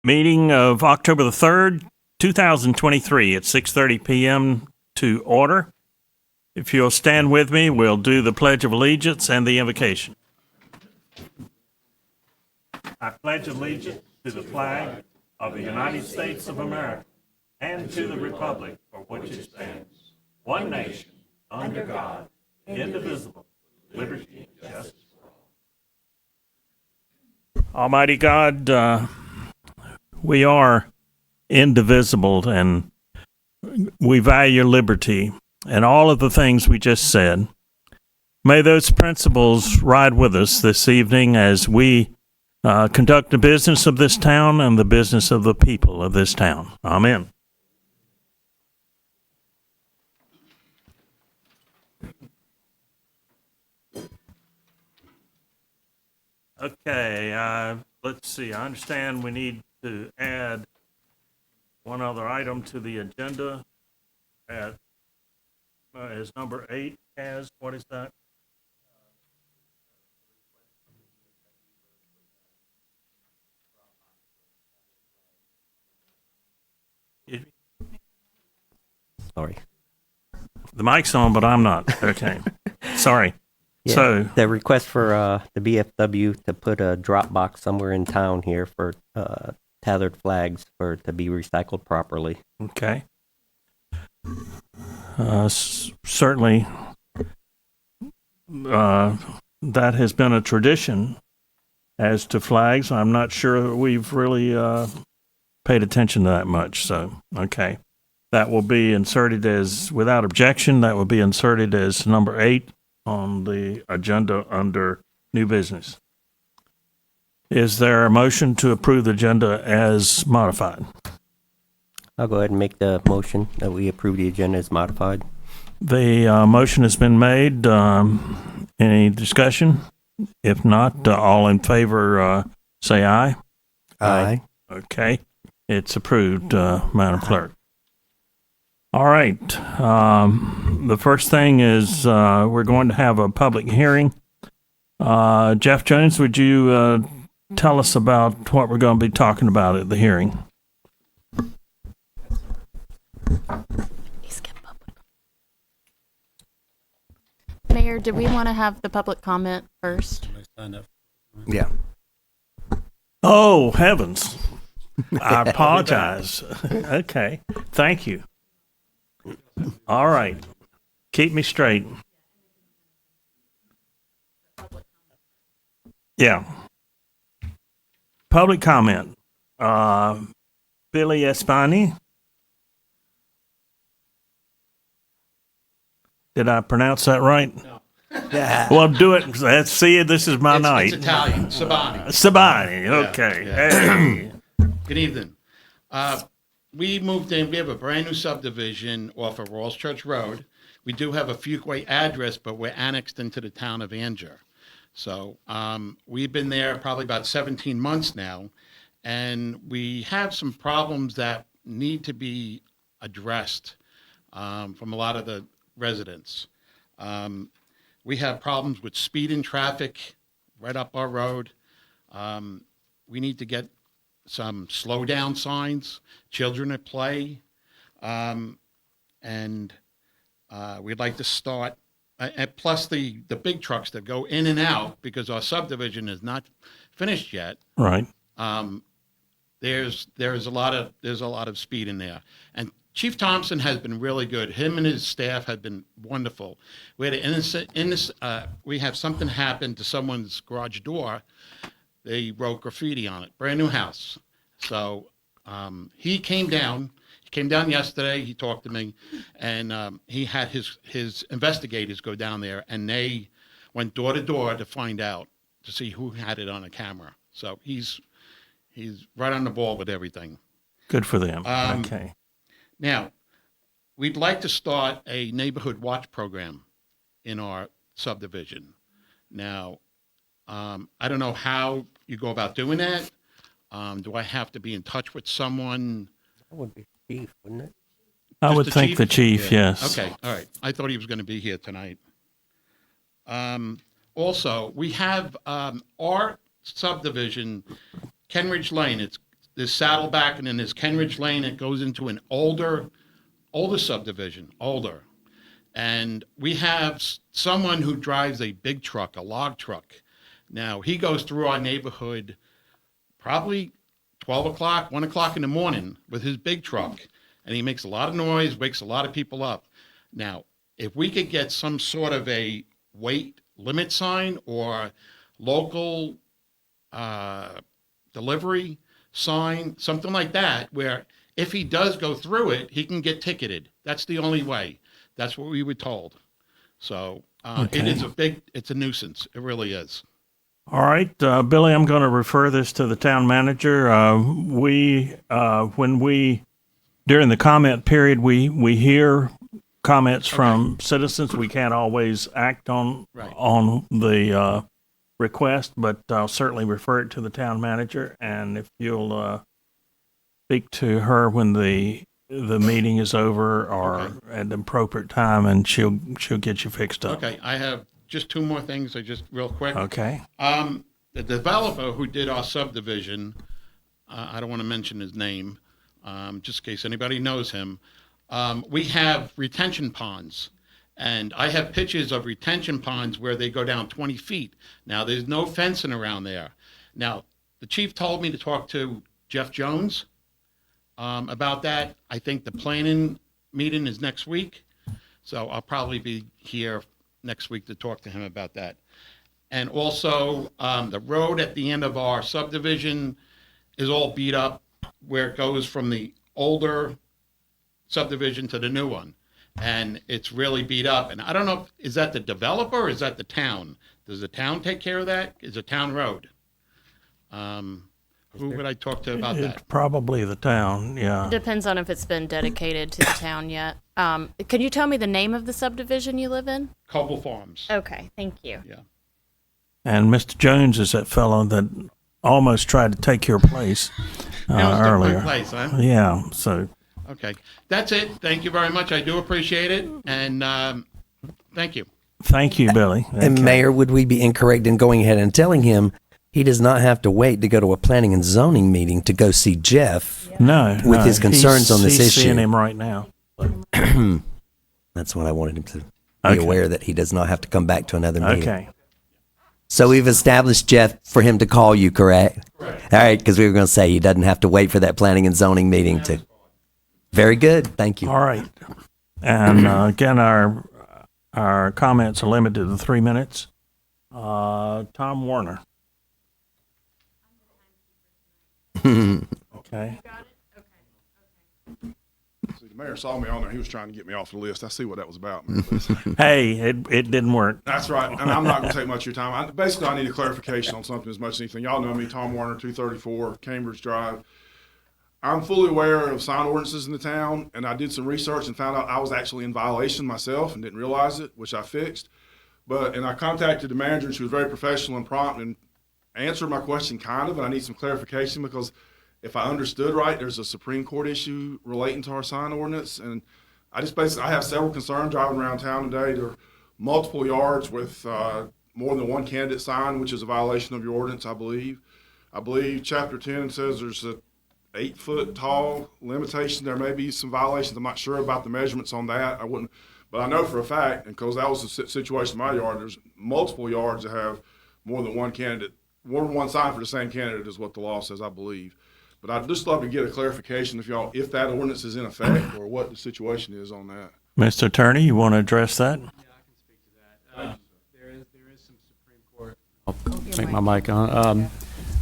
Meeting of October the 3rd, 2023 at 6:30 p.m. to order. If you'll stand with me, we'll do the Pledge of Allegiance and the invocation. I pledge allegiance to the flag of the United States of America and to the republic for which it stands, one nation, under God, indivisible, liberty and justice for all. Almighty God, we are indivisible and we value liberty and all of the things we just said. May those principles ride with us this evening as we conduct the business of this town and the business of the people of this town. Amen. Okay, let's see. I understand we need to add one other item to the agenda at as number 8. What is that? Sorry. The mic's on, but I'm not. Okay. Sorry. Yeah, So the request for the BFW to put a drop box somewhere in town here for tethered flags to be recycled properly. okay. Certainly, that has been a tradition. As to flags, I'm not sure we've really paid attention to that much. So, okay. That will be inserted as, without objection, that will be inserted as number 8 on the agenda under new business. Is there a motion to approve the agenda as modified? I'll go ahead and make the motion that we approve the agenda as modified. The motion has been made. Any discussion? If not, all in favor say aye. Aye. Okay. It's approved, Madam Clerk. All right. The first thing is we're going to have a public hearing. Jeff Jones, would you tell us about what we're going to be talking about at the hearing? Mayor, do we want to have the public comment first? Yeah. Oh, heavens. I apologize. Okay. Thank you. All right. Keep me straight. Yeah. Public comment. Billy Espani. Did I pronounce that right? No. Well, do it. Let's see. This is my night. It's Italian. Sabani. Sabani. Okay. Yeah. Hey. Good evening. We moved in. We have a brand new subdivision off of Rawls Church Road. We do have a Fuquay address, but we're annexed into the town of Anger. So we've been there probably about 17 months now, and we have some problems that need to be addressed from a lot of the residents. We have problems with speed and traffic right up our road. We need to get some slow down signs, children at play, and we'd like to start, plus the big trucks that go in and out because our subdivision is not finished yet. Right. There's a lot of speed in there, and Chief Thompson has been really good. Him and his staff have been wonderful. We had we have something happen to someone's garage door. They wrote graffiti on it. Brand new house. So he came down. He came down yesterday. He talked to me, and he had his investigators go down there, and they went door to door to find out to see who had it on a camera. So he's right on the ball with everything. Good for them. Okay. Now, we'd like to start a neighborhood watch program in our subdivision. Now, I don't know how you go about doing that. Do I have to be in touch with someone? That would be chief, wouldn't it? I would think the chief, yes. Okay, all right. I thought he was going to be here tonight. Also, we have our subdivision, Kenridge Lane. there's Saddleback, and then there's Kenridge Lane. It goes into an older subdivision, older. And we have someone who drives a big truck, a log truck. Now, he goes through our neighborhood probably 12 o'clock, 1 o'clock in the morning with his big truck. And he makes a lot of noise, wakes a lot of people up. Now, if we could get some sort of a weight limit sign or local delivery sign, something like that, where if he does go through it, he can get ticketed. That's the only way. That's what we were told. So Okay. it's a nuisance. It really is. All right, Billy, I'm going to refer this to the town manager. During the comment period, we hear comments from citizens. We can't always act on Right. the request, but I'll certainly refer it to the town manager. And if you'll speak to her when the meeting is over or Okay. at the appropriate time, and she'll get you fixed up. Okay, I have just two more things. Real quick. Okay. The developer who did our subdivision, I don't want to mention his name, just in case anybody knows him. We have retention ponds, and I have pictures of retention ponds where they go down 20 feet. Now, there's no fencing around there. Now, the chief told me to talk to Jeff Jones about that. I think the planning meeting is next week, so I'll probably be here next week to talk to him about that. And also, the road at the end of our subdivision is all beat up where it goes from the older subdivision to the new one. And it's really beat up. And I don't know, is that the developer or is that the town? Does the town take care of that? Is it a town road? Who would I talk to about It's that? probably the town, yeah. Depends on if it's been dedicated to the town yet. Can you tell me the name of the subdivision you live in? Coble Farms. Okay, thank you. Yeah. And Mr. Jones is that fellow that almost tried to take your place Now it's earlier. different place, huh? Yeah, so Okay. That's it. Thank you very much. I do appreciate it. And thank you. thank you, Billy. And Okay. Mayor, would we be incorrect in going ahead and telling him he does not have to wait to go to a planning and zoning meeting to go see Jeff? No, with no, his concerns on this he's seeing issue. him right now. That's what I wanted him to be Okay. aware that he does not have to come back to another meeting. Okay. So we've established Jeff for him to call you, correct? Correct. All right, because we were going to say he doesn't have to wait for that planning and zoning meeting to. Very good. Thank you. All right. And again, our comments are limited to 3 minutes. Tom Warner. Okay. See, the mayor saw me on there. He was trying to get me off the list. I see what that was about. Hey, it didn't work. That's right. And I'm not going to take much of your time. Basically, I need a clarification on something as much as anything. Y'all know me, Tom Warner, 234 Cambridge Drive. I'm fully aware of sign ordinances in the town, and I did some research and found out I was actually in violation myself and didn't realize it, which I fixed. And I contacted the manager, and she was very professional and prompt and answered my question kind of, and I need some clarification because if I understood right, there's a Supreme Court issue relating to our sign ordinance. And I have several concerns driving around town today. There are multiple yards with more than one candidate sign, which is a violation of your ordinance, I believe. I believe Chapter 10 says there's a 8-foot tall limitation. There may be some violations. I'm not sure about the measurements on that. But I know for a fact, and because that was the situation in my yard, there's multiple yards that have more than one candidate, more than one sign for the same candidate is what the law says, I believe. But I'd just love to get a clarification if that ordinance is in effect or what the situation is on that. Mr. Attorney, you want to address that? Yeah, I can speak to that. There is some Supreme Court. I'll make my mic on.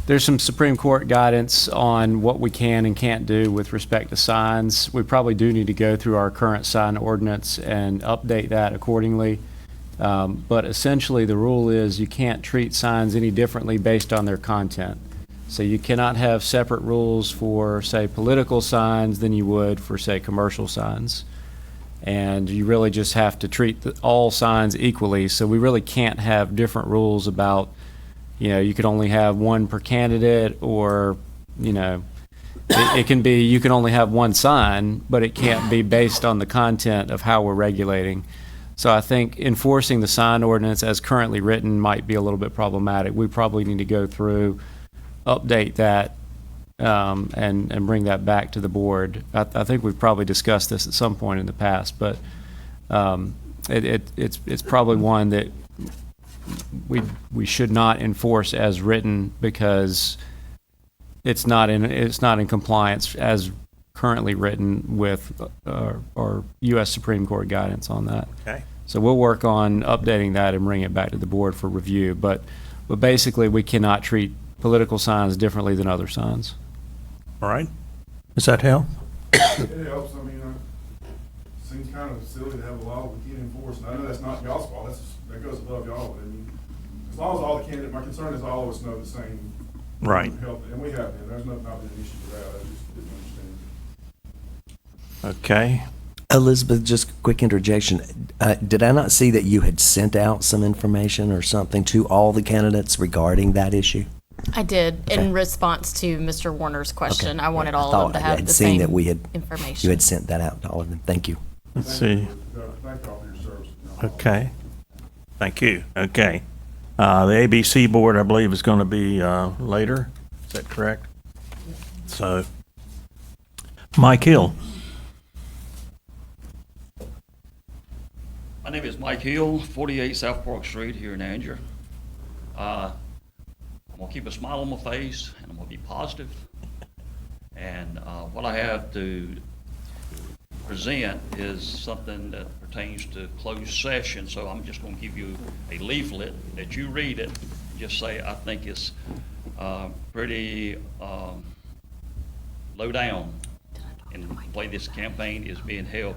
There's some Supreme Court guidance on what we can and can't do with respect to signs. We probably do need to go through our current sign ordinance and update that accordingly. But essentially, the rule is you can't treat signs any differently based on their content. So you cannot have separate rules for, say, political signs than you would for, say, commercial signs. And you really just have to treat all signs equally. So we really can't have different rules about, you could only have one per candidate, or, it can be you can only have one sign, but it can't be based on the content of how we're regulating. So I think enforcing the sign ordinance as currently written might be a little bit problematic. We probably need to go through, update that and bring that back to the board. I think we've probably discussed this at some point in the past, but it's probably one that we should not enforce as written because it's not in compliance as currently written with our U.S. Supreme Court guidance on that. Okay. So we'll work on updating that and bring it back to the board for review. But basically, we cannot treat political signs differently than other signs. All right. Does that help? It helps. I mean, it seems kind of silly to have a law we can't enforce. And I know that's not y'all's fault. That goes above y'all. But I mean, as long as all the candidates, my concern is all of us know the same. Right. Help, and we have been. There's not been an issue with that. I just didn't understand. Okay. Elizabeth, just a quick interjection. Did I not see that you had sent out some information or something to all the candidates regarding that issue? I did Okay. in response to Mr. Warner's question. I wanted all I of them to thought I have had the seen same that we had information. you had sent that out to all of them. Thank you. Let's see. Thank y'all for your service. Okay. Thank you. Okay. The ABC board, I believe, is going to be later. Is that correct? So, Mike Hill. My name is Mike Hill, 48 South Park Street here in Anger. I'm gonna keep a smile on my face and I'm gonna be positive. And what I have to present is something that pertains to closed session. So I'm just gonna give you a leaflet that you read it. Just say, I think it's pretty low down in the way this campaign is being held.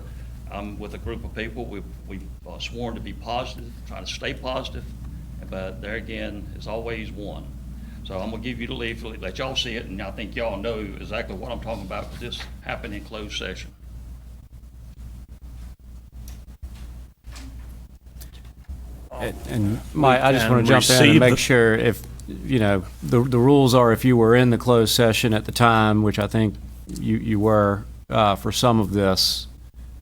I'm with a group of people. We've sworn to be positive, trying to stay positive, but there again is always one. So I'm gonna give you the leaflet, let y'all see it, and I think y'all know exactly what I'm talking about, because this happened in closed session. And Mike, I just can want to jump in receive and make the- sure if, the rules are if you were in the closed session at the time, which I think you were, for some of this,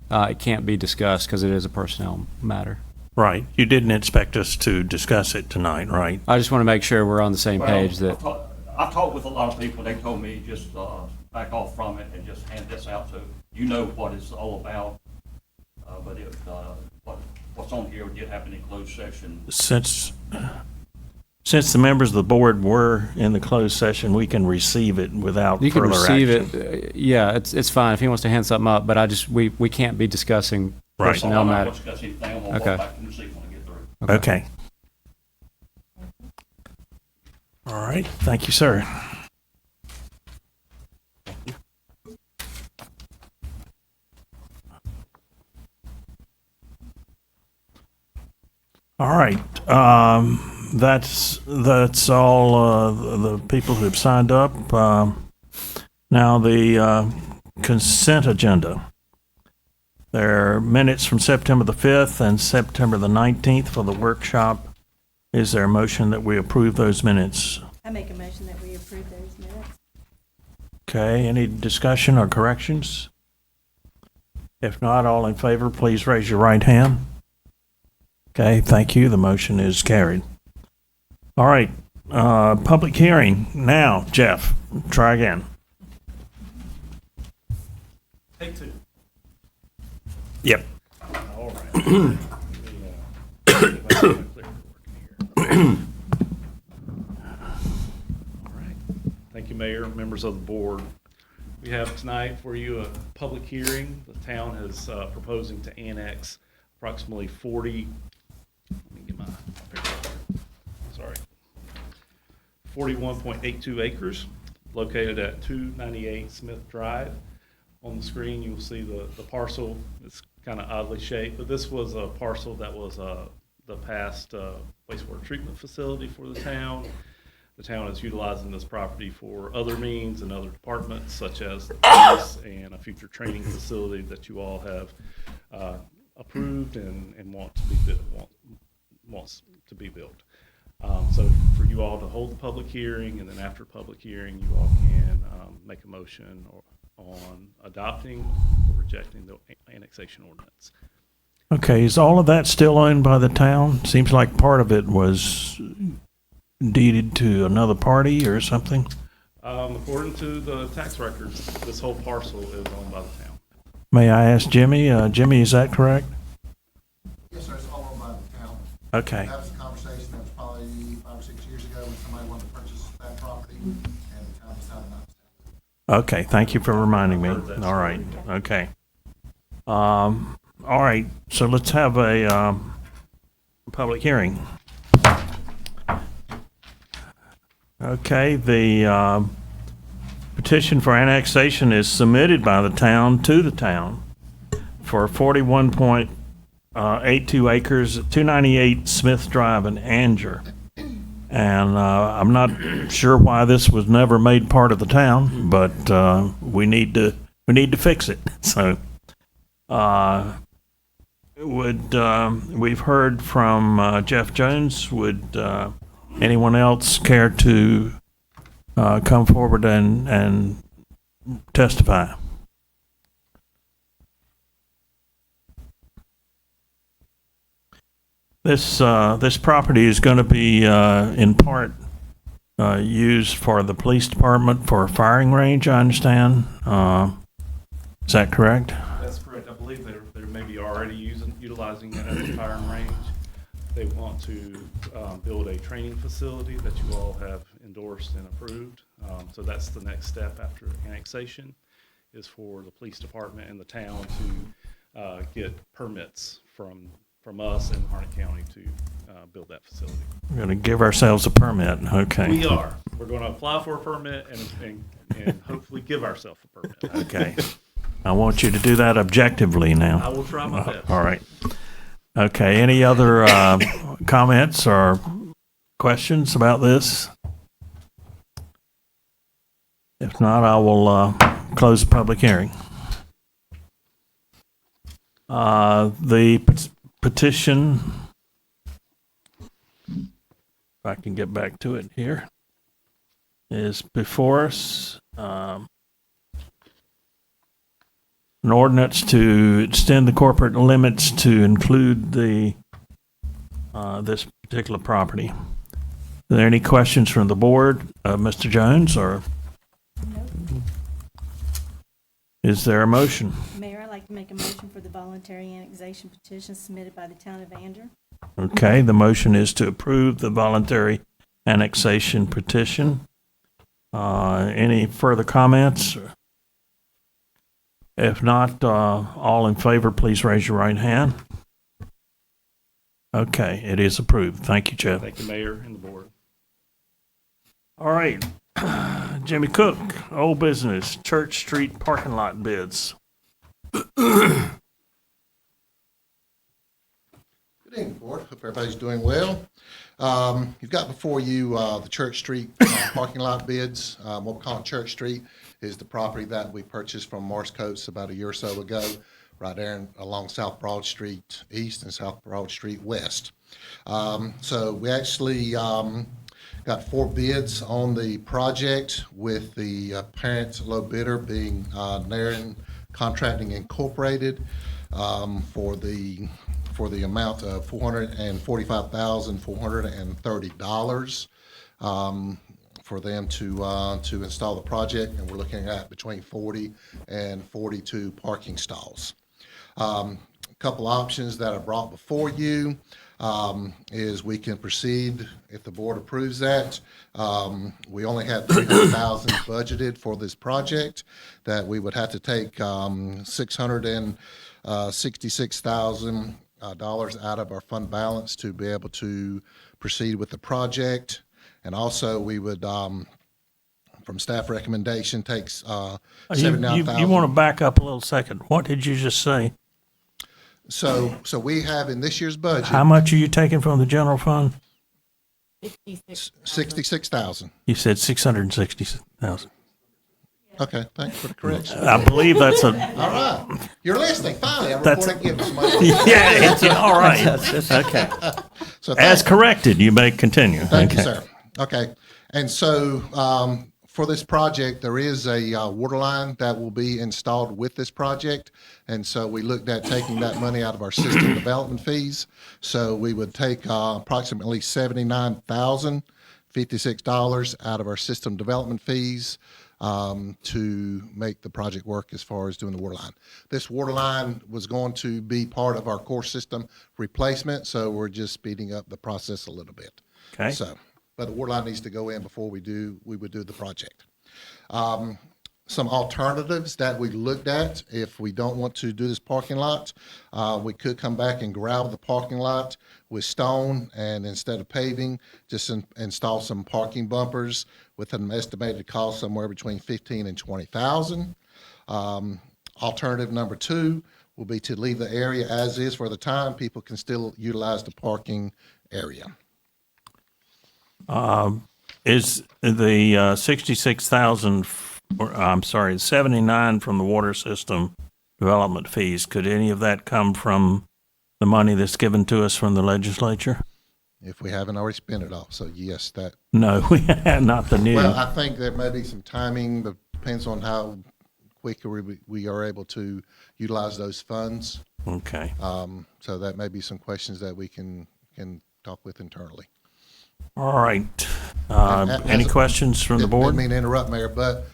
it can't be discussed because it is a personnel matter. Right. You didn't expect us to discuss it tonight, right? I just want to make sure we're on the same page that, I've talked with a lot of people, they told me just back off from it and just hand this out, so you know what it's all about. But what's on here did happen in closed session. Since the members of the board were in the closed session, we can receive it without you can further receive action. it. Yeah, it's fine if he wants to hand something up, but we can't be discussing Right. personnel I'm not matters. gonna discuss anything, I'm gonna Okay. walk back and see when I get through. Okay. All right. Thank you, sir. All right. That's all the people who've signed up. Now the consent agenda. There are minutes from September the 5th and September the 19th for the workshop. Is there a motion that we approve those minutes? I make a motion that we approve those minutes. Okay, any discussion or corrections? If not, all in favor, please raise your right hand. Okay, thank you. The motion is carried. All right, public hearing. Now, Jeff, try again. Take two. Yep. All right. All right. Thank you, Mayor, members of the board. We have tonight for you a public hearing. The town is proposing to annex approximately 40, let me get my paper up here. Sorry. 41.82 acres located at 298 Smith Drive. On the screen, you will see the parcel. It's kind of oddly shaped, but this was a parcel that was the past wastewater treatment facility for the town. The town is utilizing this property for other means and other departments, such as the police and a future training facility that you all have approved and wants to be built. So for you all to hold the public hearing, and then after public hearing, you all can make a motion on adopting or rejecting the annexation ordinance. Okay, is all of that still owned by the town? Seems like part of it was deeded to another party or something. According to the tax records, this whole parcel is owned by the town. May I ask Jimmy? Jimmy, is that correct? Yes, sir, it's all owned by the town. Okay. That was a conversation that was probably 5 or 6 years ago when somebody wanted to purchase that property, and the town decided not to. Okay, thank you for reminding me. All right, okay. All right, so let's have a public hearing. Okay, the petition for annexation is submitted by the town to the town for 41.82 acres, 298 Smith Drive in Anger. And I'm not sure why this was never made part of the town, but we need to fix it. So, we've heard from Jeff Jones. Would anyone else care to come forward and testify? This property is going to be in part used for the police department for a firing range, I understand. Is that correct? That's correct. I believe they're maybe already utilizing it as a firing range. They want to build a training facility that you all have endorsed and approved. So that's the next step after annexation, is for the police department and the town to get permits from us in Harnett County to build that facility. We're going to give ourselves a permit. Okay. We are. We're going to apply for a permit and hopefully give ourselves a permit. Okay. I want you to do that objectively now. I will try my best. All right. Okay. Any other comments or questions about this? If not, I will close the public hearing. The petition, if I can get back to it here, is before us. An ordinance to extend the corporate limits to include the this particular property. Are there any questions from the board, Mr. Jones, or is there a motion? Mayor, I'd like to make a motion for the voluntary annexation petition submitted by the town of Anger. Okay, the motion is to approve the voluntary annexation petition. Any further comments? If not, all in favor, please raise your right hand. Okay, it is approved. Thank you, Jeff. Thank you, Mayor and the board. All right, Jimmy Cook, old business, Church Street parking lot bids. Good evening, board. Hope everybody's doing well. You've got before you the Church Street parking lot bids. What we call Church Street is the property that we purchased from Morse Coates about a year or so ago, right there along South Broad Street East and South Broad Street West. So we actually got 4 bids on the project, with the parent low bidder being Narin Contracting Incorporated for the amount of $445,430 for them to install the project, and we're looking at between 40 and 42 parking stalls. A couple options that I brought before you is we can proceed if the board approves that. We only have $300,000 budgeted for this project, that we would have to take $666,000 out of our fund balance to be able to proceed with the project. And also we would, from staff recommendation, takes $79,000. You want to back up a little second. What did you just say? So we have in this year's budget. How much are you taking from the general fund? 66,000. You said 660,000. Okay, thanks for the correction. I believe that's a. All right, you're listening. Finally, I'm That's- reporting giving somebody. Yeah, it's all right. Okay. So As corrected, you may continue. Thank you, Okay. sir. Okay, and so for this project, there is a water line that will be installed with this project, and so we looked at taking that money out of our system development fees. So we would take approximately $79,000 $56 out of our system development fees to make the project work as far as doing the water line. This water line was going to be part of our core system replacement, so we're just speeding up the process a little bit. Okay. So, but the water line needs to go in before we would do the project. Some alternatives that we looked at, if we don't want to do this parking lot, we could come back and gravel the parking lot with stone, and instead of paving, just install some parking bumpers with an estimated cost somewhere between 15 and 20,000. Alternative number 2 will be to leave the area as is for the time. People can still utilize the parking area. Is the 66,000, I'm sorry, 79 from the water system development fees, could any of that come from the money that's given to us from the legislature? If we haven't already spent it all, so yes, that. No, we have not the new. Well, I think there may be some timing, but depends on how quickly we are able to utilize those funds. Okay. So that may be some questions that we can talk with internally. All right. And Any questions from the board? Didn't mean to interrupt, Mayor, but,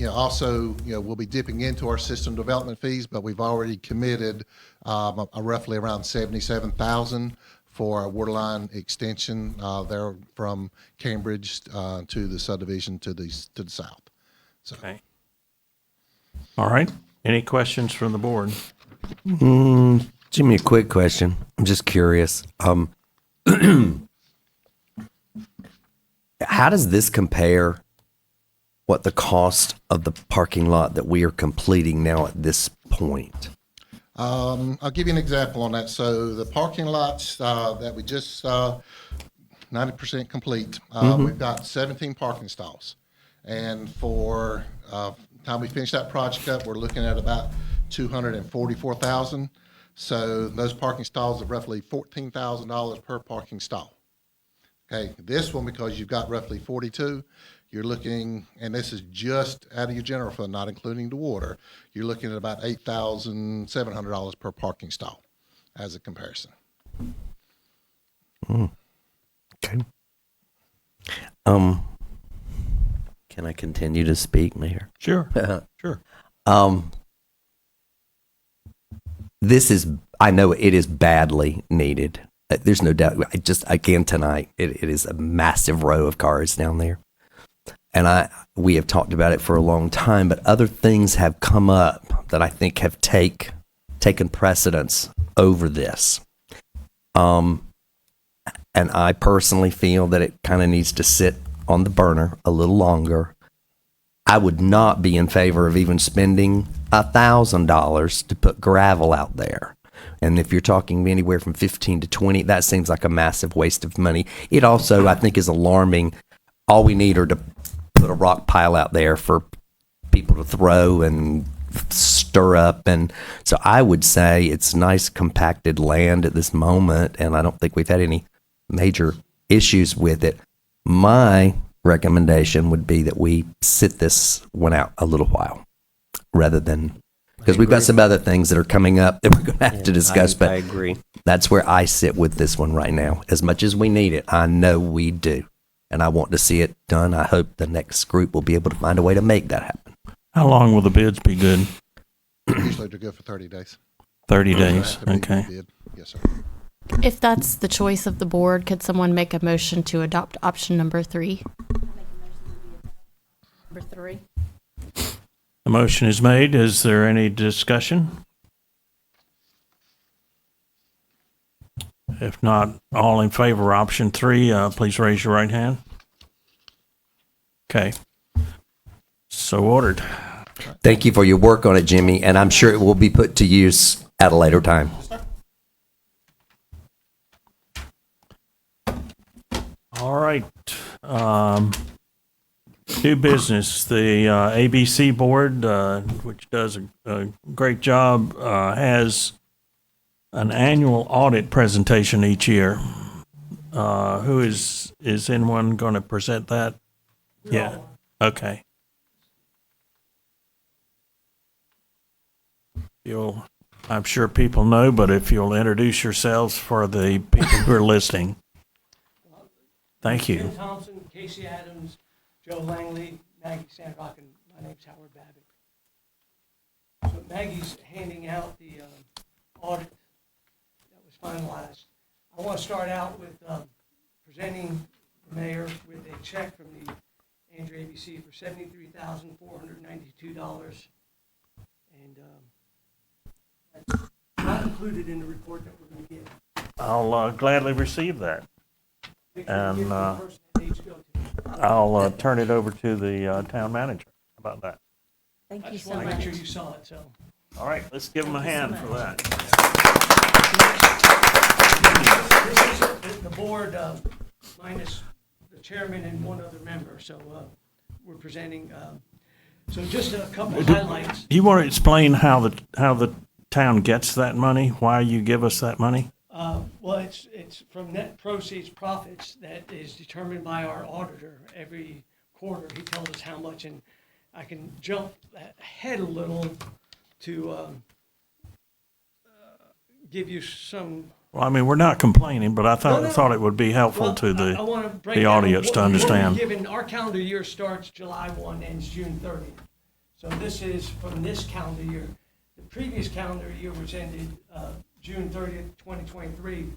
also, we'll be dipping into our system development fees, but we've already committed roughly around 77,000 for a water line extension there from Cambridge to the subdivision to the south. So. Okay. All right. Any questions from the board? Jimmy, a quick question. I'm just curious. How does this compare what the cost of the parking lot that we are completing now at this point? I'll give you an example on that. So the parking lots that we just 90% complete, we've got 17 parking stalls. And for time we finish that project up, we're looking at about $244,000. So those parking stalls are roughly $14,000 per parking stall. Okay, this one, because you've got roughly 42, you're looking, and this is just out of your general fund, not including the water, you're looking at about $8,700 per parking stall as a comparison. Okay. Can I continue to speak, Mayor? Sure. Sure. This is, I know it is badly needed. There's no doubt. Again, tonight, it is a massive row of cars down there. And we have talked about it for a long time, but other things have come up that I think have taken precedence over this. And I personally feel that it kind of needs to sit on the burner a little longer. I would not be in favor of even spending $1,000 to put gravel out there. And if you're talking anywhere from 15 to 20, that seems like a massive waste of money. It also, I think, is alarming. All we need are to put a rock pile out there for people to throw and stir up. And so I would say it's nice compacted land at this moment, and I don't think we've had any major issues with it. My recommendation would be that we sit this one out a little while rather than, because we've got some other things that are coming up that we're going to have to discuss. But I agree. That's where I sit with this one right now. As much as we need it, I know we do. And I want to see it done. I hope the next group will be able to find a way to make that happen. How long will the bids be good? Usually they're good for 30 days. 30 days. To be Okay. bid. Yes, sir. If that's the choice of the board, could someone make a motion to adopt option number 3? Number 3. The motion is made. Is there any discussion? If not, all in favor of option 3, please raise your right hand. Okay. So ordered. Thank you for your work on it, Jimmy, and I'm sure it will be put to use at a later time. All right. New business. The ABC board, which does a great job, has an annual audit presentation each year. Who is anyone going to present that? Yeah. Okay. I'm sure people know, but if you'll introduce yourselves for the people who are listening. Thank you. Tim Thompson, Casey Adams, Joe Langley, Maggie Sandrock, and my name's Howard Babbitt. So Maggie's handing out the audit that was finalized. I want to start out with presenting the mayor with a check from the Andrew ABC for $73,492. And that's not included in the report that we're going to give. I'll gladly receive that. And Give the person that needs to go to. I'll turn it over to the town manager. How about that? Thank I you just so want to much. make sure you saw it, so. All right, let's give him a hand for that. This is the board minus the chairman and one other member, so we're presenting, so just a couple of highlights. Do you want to explain how the town gets that money? Why you give us that money? Well, it's from net proceeds profits that is determined by our auditor. Every quarter, he tells us how much, and I can jump ahead a little to give you some. Well, I mean, we're not complaining, but I thought it would be helpful Well, to I wanna break the down audience what to understand. Given our calendar year starts July 1, ends June 30th. So this is from this calendar year. The previous calendar year, which ended June 30th, 2023,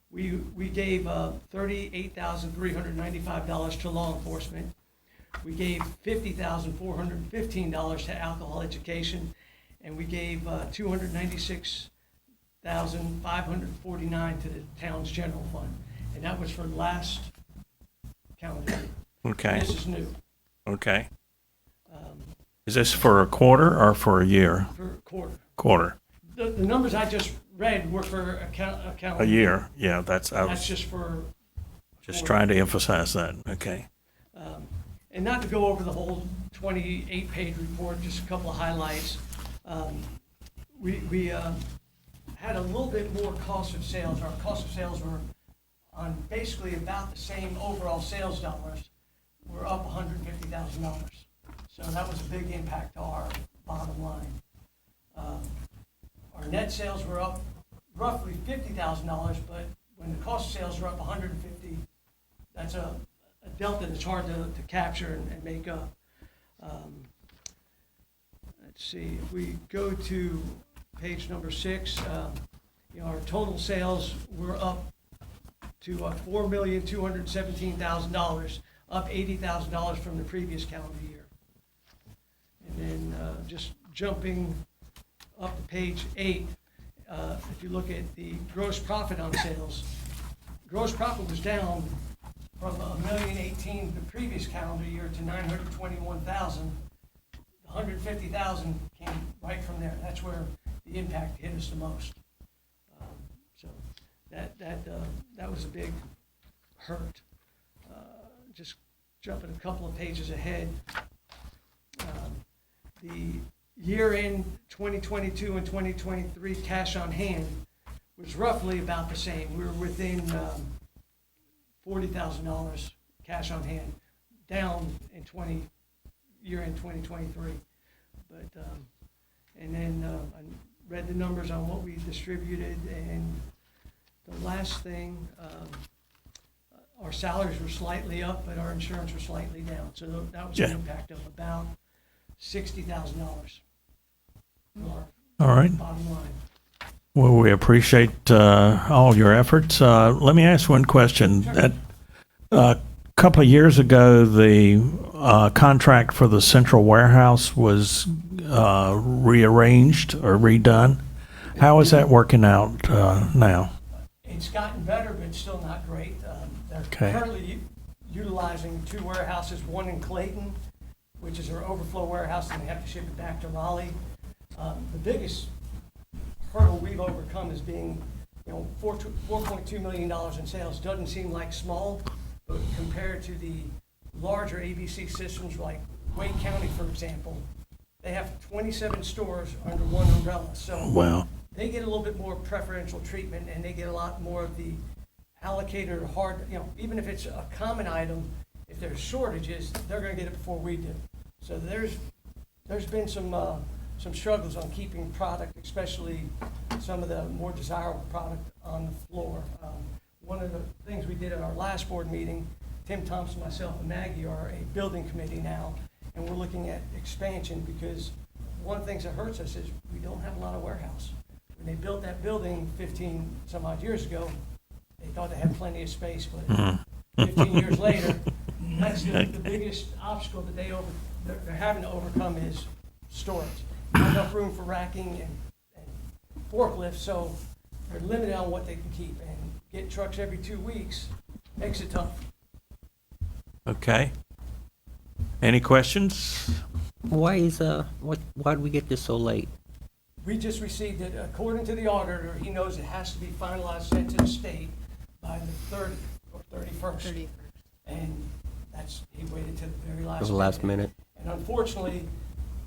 we gave $38,395 to law enforcement. We gave $50,415 to alcohol education, and we gave $296,549 to the town's general fund, and that was for last calendar year. Okay. This is new Okay. Is this for a quarter or for a year? for a quarter. Quarter. The numbers I just read were for a calendar. A year. Yeah, that's. I That's was just for. just quarter. trying to emphasize that. Okay. And not to go over the whole 28-page report, just a couple of highlights. We had a little bit more cost of sales. Our cost of sales were on basically about the same overall sales dollars. We're up $150,000. So that was a big impact to our bottom line. Our net sales were up roughly $50,000, but when the cost of sales are up $150,000, that's a delta that's hard to capture and make up. Let's see, if we go to page number 6, our total sales were up to $4,217,000, up $80,000 from the previous calendar year. And then just jumping up to page 8, if you look at the gross profit on sales, gross profit was down from $1,018,000 the previous calendar year to $921,000. The $150,000 came right from there. That's where the impact hit us the most. So that was a big hurt. Just jumping a couple of pages ahead. The year-end 2022 and 2023 cash on hand was roughly about the same. We were within $40,000 cash on hand, down in year-end 2023. But and then I read the numbers on what we distributed, and the last thing, our salaries were slightly up, but our insurance was slightly down. So that was an impact of about $60,000. All right. Bottom line. Well, we appreciate all your efforts. Let me ask one question. Sure. A couple of years ago, the contract for the central warehouse was rearranged or redone. How is that working out now? It's gotten better, but it's still not great. They're Okay. currently utilizing 2 warehouses, one in Clayton, which is our overflow warehouse, and they have to ship it back to Raleigh. The biggest hurdle we've overcome is being, $4.2 million in sales. Doesn't seem like small, but compared to the larger ABC systems like Wake County, for example, they have 27 stores under one umbrella. So Wow. they get a little bit more preferential treatment, and they get a lot more of the allocated or hard, even if it's a common item, if there's shortages, they're gonna get it before we do. So there's been some struggles on keeping product, especially some of the more desirable product on the floor. One of the things we did at our last board meeting Tim Thompson, myself, and Maggie are a building committee now, and we're looking at expansion because one of the things that hurts us is we don't have a lot of warehouse. When they built that building 15 some odd years ago, they thought they had plenty of space, but 15 years later, that's the biggest obstacle that they're having to overcome is storage. Not enough room for racking and forklifts, so they're limited on what they can keep. And getting trucks every 2 weeks makes it tough. Okay. Any questions? Why did we get this so late? We just received it, according to the auditor, he knows it has to be finalized, sent to the state by the 30th or 31st. And he waited till the very It was the last minute. And unfortunately,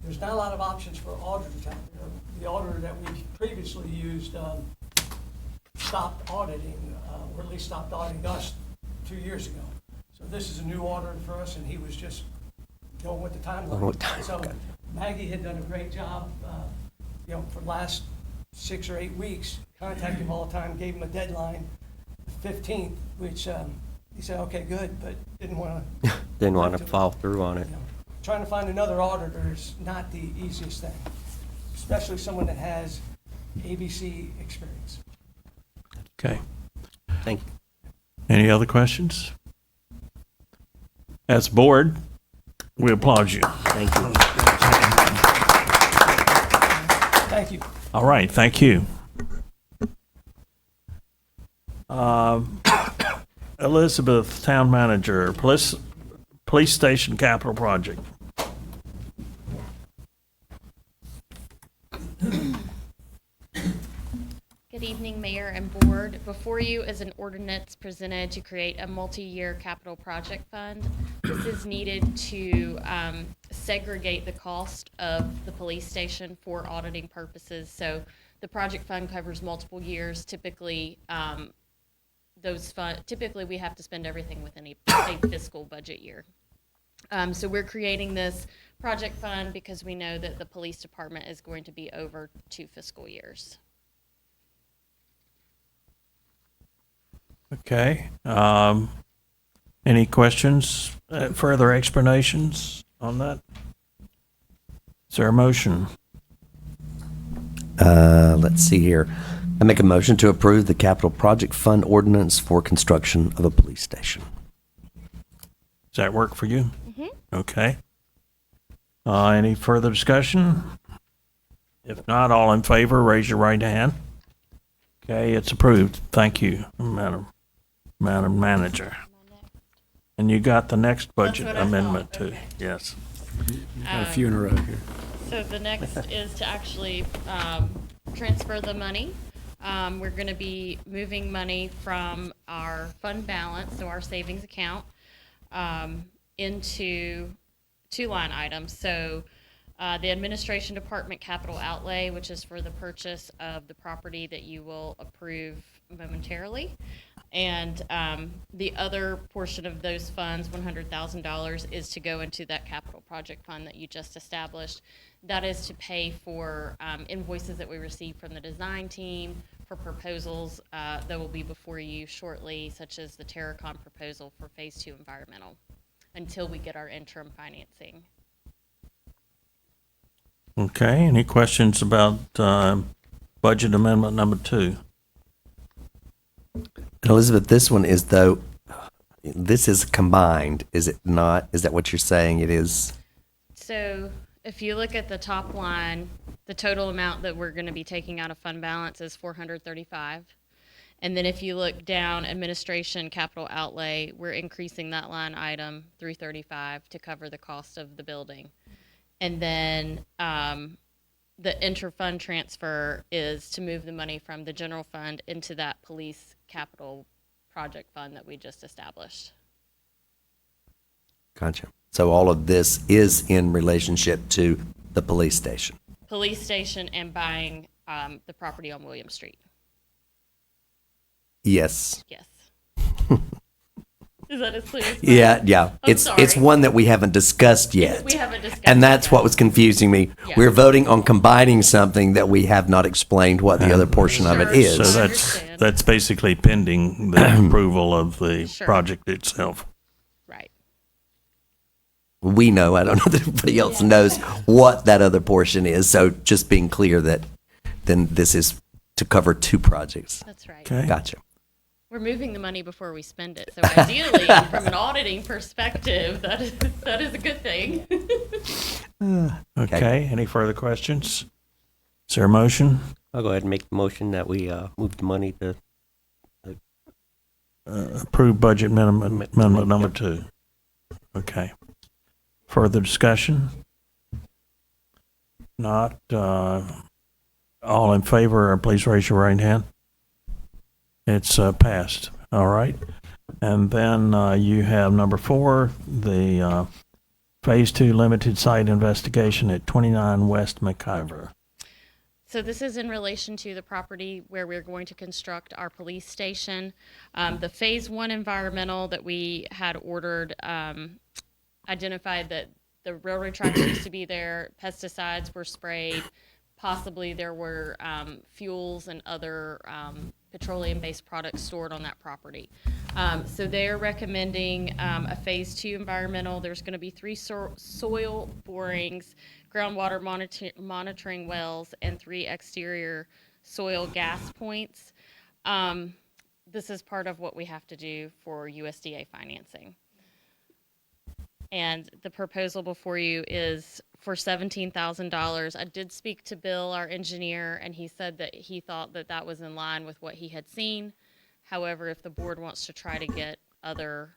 there's not a lot of options for auditors out there. The auditor that we previously used stopped auditing, or at least stopped auditing us 2 years ago. So this is a new auditor for us, and he was just going with the timeline. So Maggie had done a great job, for the last 6 or 8 weeks, contacted him all the time, gave him a deadline, the 15th, which he said, okay, good, but didn't want to follow through on it. Trying to find another auditor is not the easiest thing, especially someone that has ABC experience. Okay. Thank you. Any other questions? As board, we applaud you. Thank you. Thank you. All right, thank you. Elizabeth, Town Manager, Police Station Capital Project. Good evening, Mayor and Board. Before you is an ordinance presented to create a multi-year capital project fund. This is needed to segregate the cost of the police station for auditing purposes. So the project fund covers multiple years. Typically, typically we have to spend everything within a fiscal budget year. So we're creating this project fund because we know that the police department is going to be over 2 fiscal years. Okay. Any questions, further explanations on that? Is there a motion? Let's see here. I make a motion to approve the capital project fund ordinance for construction of a police station. Does that work for you? Mm-hmm. Okay. Any further discussion? If not, all in favor, raise your right hand. Okay, it's approved. Thank you, Madam Manager. And you got the next budget what I amendment thought. too. Okay. Yes. Got a few in a row here. So the next is to actually transfer the money. We're going to be moving money from our fund balance, so our savings account, into 2 line items. So the administration department capital outlay, which is for the purchase of the property that you will approve momentarily. And the other portion of those funds, $100,000, is to go into that capital project fund that you just established. That is to pay for invoices that we receive from the design team, for proposals that will be before you shortly, such as the Terracon proposal for Phase 2 environmental, until we get our interim financing. Okay, any questions about budget amendment number 2? Elizabeth, this one is this is combined, is it not? Is that what you're saying it is? So if you look at the top line, the total amount that we're going to be taking out of fund balance is $435. And then if you look down, administration capital outlay, we're increasing that line item $335 to cover the cost of the building. And then the interfund transfer is to move the money from the general fund into that police capital project fund that we just established. Gotcha. So all of this is in relationship to the police station. Police station and buying the property on William Street. Yes. Yes. Is that as clear as Yeah. I'm It's sorry. one that we haven't discussed yet. We haven't discussed And it that's yet. what was confusing me. Yeah. We're voting on combining something that we have not explained what the other portion of it Sure. is. So I that's understand. basically pending the approval of the Sure. project itself. we know, I don't know that everybody else knows what that other portion is. So just being clear that then this is to cover 2 projects. That's right. Okay. Gotcha. We're moving the money before we spend it. So ideally, from an auditing perspective, that is a good thing. Okay. Any further questions? Is there a motion? I'll go ahead and make the motion that we move the money to Approve budget amendment number 2. Okay. Further discussion? Not, all in favor, please raise your right hand. It's passed. All right. And then you have number 4, the Phase 2 limited site investigation at 29 West McIver. So this is in relation to the property where we're going to construct our police station. The Phase 1 environmental that we had ordered identified that the railroad tracks used to be there, pesticides were sprayed, possibly there were fuels and other petroleum-based products stored on that property. So they're recommending a Phase 2 environmental. There's going to be 3 soil borings, groundwater monitoring wells, and 3 exterior soil gas points. This is part of what we have to do for USDA financing. And the proposal before you is for $17,000. I did speak to Bill, our engineer, and he said that he thought that that was in line with what he had seen. However, if the board wants to try to get other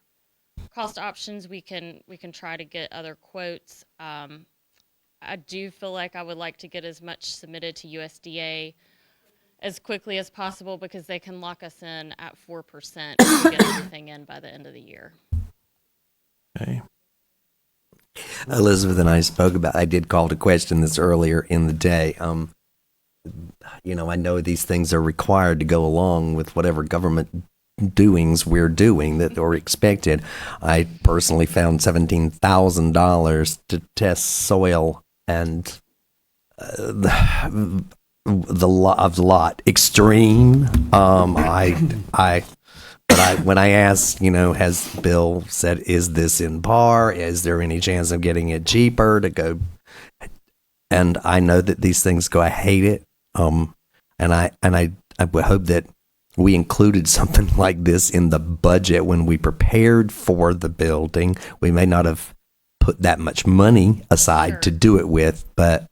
cost options, we can try to get other quotes. I do feel like I would like to get as much submitted to USDA as quickly as possible because they can lock us in at 4% to get everything in by the end of the year. Okay. Elizabeth and I spoke about, I did call to question this earlier in the day. You know, I know these things are required to go along with whatever government doings we're doing that are expected. I personally found $17,000 to test soil and the lot extreme. But when I asked, you know, has Bill said, is this in par? Is there any chance of getting it cheaper to go? And I know that these things go, I hate it. And I would hope that we included something like this in the budget when we prepared for the building. We may not have put that much money aside to do it with, but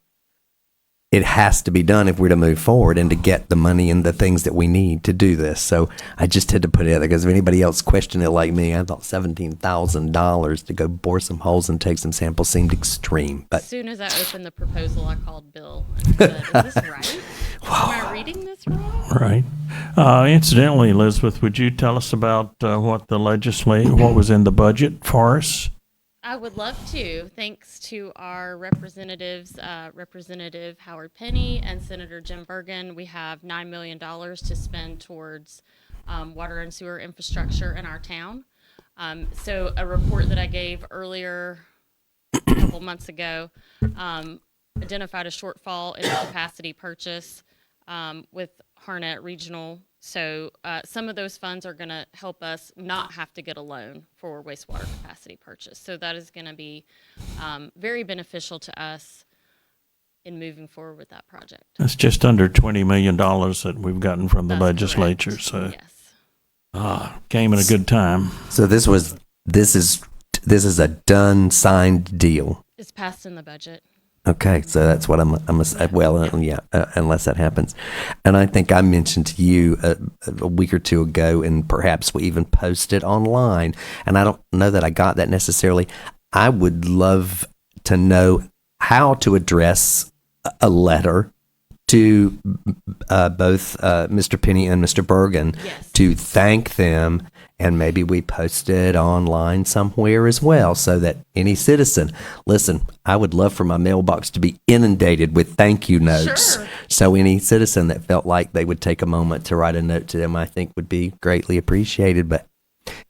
it has to be done if we're to move forward and to get the money and the things that we need to do this. So I just had to put it out there because if anybody else questioned it like me, I thought $17,000 to go bore some holes and take some samples seemed extreme. But As soon as I opened the proposal, I called Bill and I said, is this right? Am I reading this wrong? Right. Incidentally, Elizabeth, would you tell us about what was in the budget for us? I would love to. Thanks to our representatives, Representative Howard Penny and Senator Jim Bergen, we have $9 million to spend towards water and sewer infrastructure in our town. So a report that I gave earlier, a couple months ago, identified a shortfall in the capacity purchase with Harnett Regional. So some of those funds are going to help us not have to get a loan for wastewater capacity purchase. So that is going to be very beneficial to us in moving forward with that project. That's just under $20 million that we've gotten from the That's legislature. correct. So Yes. came at a good time. so this is a done, signed deal. It's passed in the budget. Okay, so that's what unless that happens. And I think I mentioned to you a week or two ago, and perhaps we even posted online, and I don't know that I got that necessarily. I would love to know how to address a letter to both Mr. Penny and Mr. Bergen to thank them, and maybe we post it online somewhere as well so that any citizen, listen, I would love for my mailbox to be inundated with thank you notes. Sure. So any citizen that felt like they would take a moment to write a note to them, I think would be greatly appreciated. But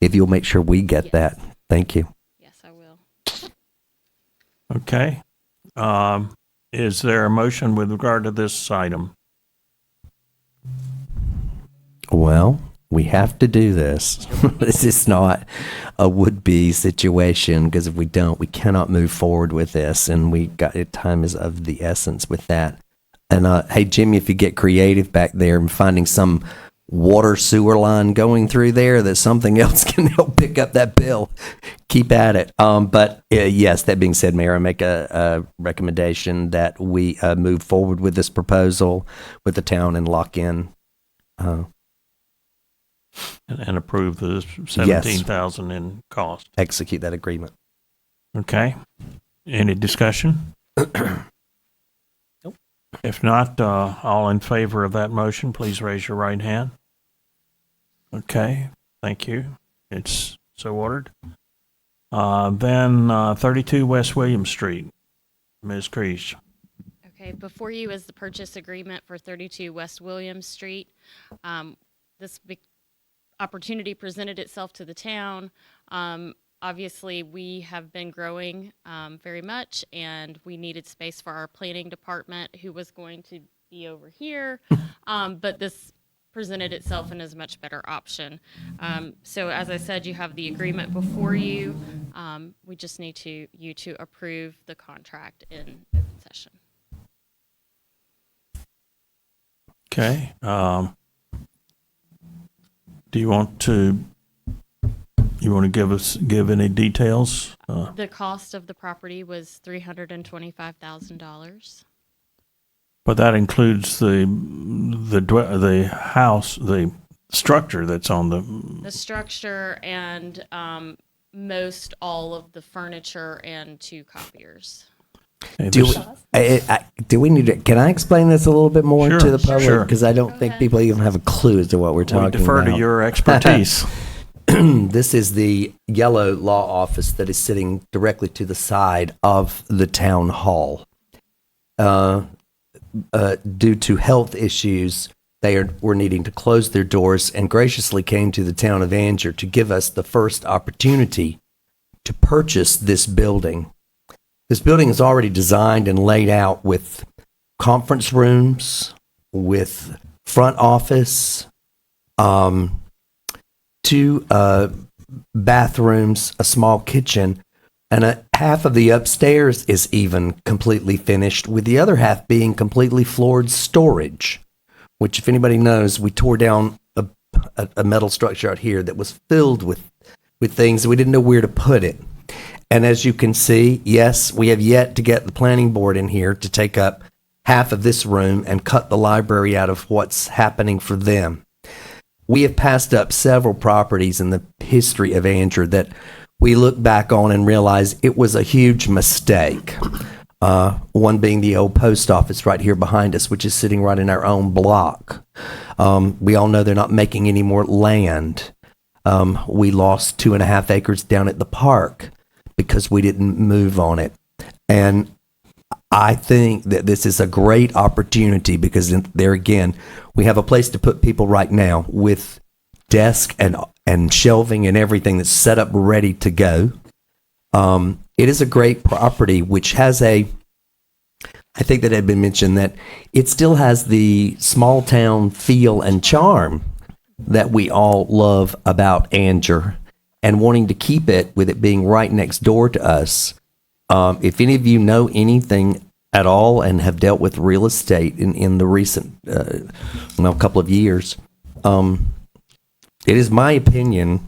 if you'll make sure we get that, thank you. Yes, I will. Okay. Is there a motion with regard to this item? Well, We have to do this. This is not a would-be situation, because if we don't, we cannot move forward with this, and time is of the essence with that. And hey, Jimmy, if you get creative back there and finding some water sewer line going through there that something else can help pick up that bill, keep at it. But yes, that being said, Mayor, I make a recommendation that we move forward with this proposal with the town and lock in. And approve the 17,000 in cost. Execute that agreement. Okay. Any discussion? Nope. If not, all in favor of that motion, please raise your right hand. Okay. Thank you. It's so ordered. Then 32 West William Street. Ms. Creech. Okay, before you is the purchase agreement for 32 West Williams Street. This opportunity presented itself to the town. Obviously, we have been growing very much, and we needed space for our planning department, who was going to be over here. But this presented itself and is a much better option. So as I said, you have the agreement before you. We just need you to approve the contract in open session. Okay. Do you want to give any details? The cost of the property was $325,000. But that includes the house, the structure that's on The structure and most all of the furniture and 2 copiers. Do we need to? Can I explain this a little bit more Sure, to the public? sure. Because I don't think people even have a clue as to what we're talking We defer about. to your expertise. This is the yellow law office that is sitting directly to the side of the town hall. Due to health issues, were needing to close their doors, and graciously came to the town of Angier to give us the first opportunity to purchase this building. This building is already designed and laid out with conference rooms, with front office, 2 bathrooms, a small kitchen, and half of the upstairs is even completely finished, with the other half being completely floored storage, which, if anybody knows, we tore down a metal structure out here that was filled with things that we didn't know where to put it. And as you can see, yes, we have yet to get the planning board in here to take up half of this room and cut the library out of what's happening for them. We have passed up several properties in the history of Angier that we look back on and realize it was a huge mistake. One being the old post office right here behind us, which is sitting right in our own block. We all know they're not making any more land. We lost 2.5 acres down at the park because we didn't move on it. And I think that this is a great opportunity, because there again, we have a place to put people right now with desk and shelving and everything that's set up ready to go. It is a great property, which has I think that had been mentioned, that it still has the small town feel and charm that we all love about Angier, and wanting to keep it, with it being right next door to us. If any of you know anything at all and have dealt with real estate in the recent couple of years, it is my opinion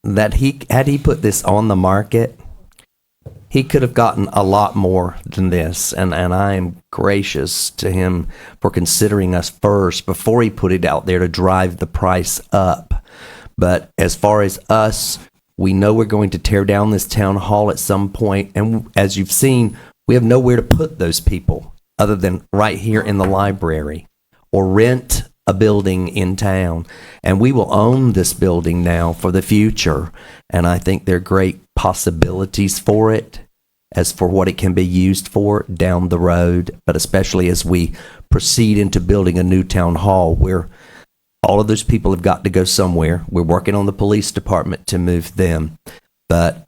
that had he put this on the market, he could have gotten a lot more than this. And I am gracious to him for considering us first before he put it out there to drive the price up. But as far as us, we know we're going to tear down this town hall at some point. And as you've seen, we have nowhere to put those people other than right here in the library, or rent a building in town. And we will own this building now for the future. And I think there are great possibilities for it, as for what it can be used for down the road, but especially as we proceed into building a new town hall, where all of those people have got to go somewhere. We're working on the police department to move them. But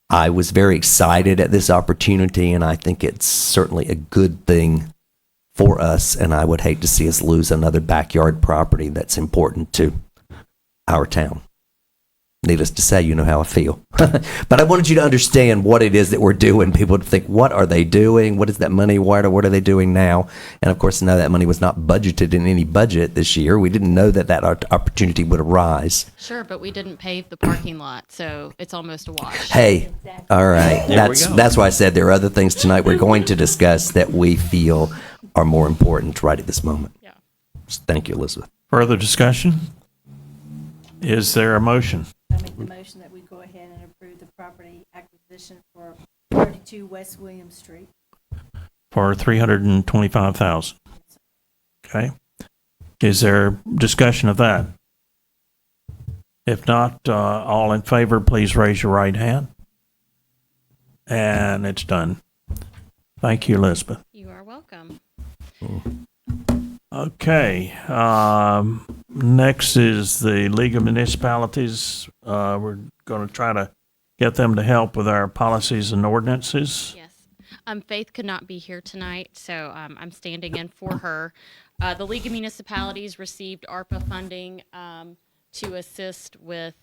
I was very excited at this opportunity, and I think it's certainly a good thing for us, and I would hate to see us lose another backyard property that's important to our town. Needless to say, you know how I feel. But I wanted you to understand what it is that we're doing. People would think, what are they doing? What is that money? What are they doing now? And of course, no, that money was not budgeted in any budget this year. We didn't know that opportunity would arise. Sure, but we didn't pave the parking lot, so it's almost a wash. Hey, all right. There we go. That's why I said there are other things tonight we're going to discuss that we feel are more important right at this moment. Yeah. Thank you, Elizabeth. Further discussion? Is there a motion? I make the motion that we go ahead and approve the property acquisition for 32 West William Street. For $325,000. Okay. Is there discussion of that? If not, all in favor, please raise your right hand. And it's done. Thank you, Elizabeth. You are welcome. Okay. Next is the League of Municipalities. We're going to try to get them to help with our policies and ordinances. Yes. Faith could not be here tonight, so I'm standing in for her. The League of Municipalities received ARPA funding to assist with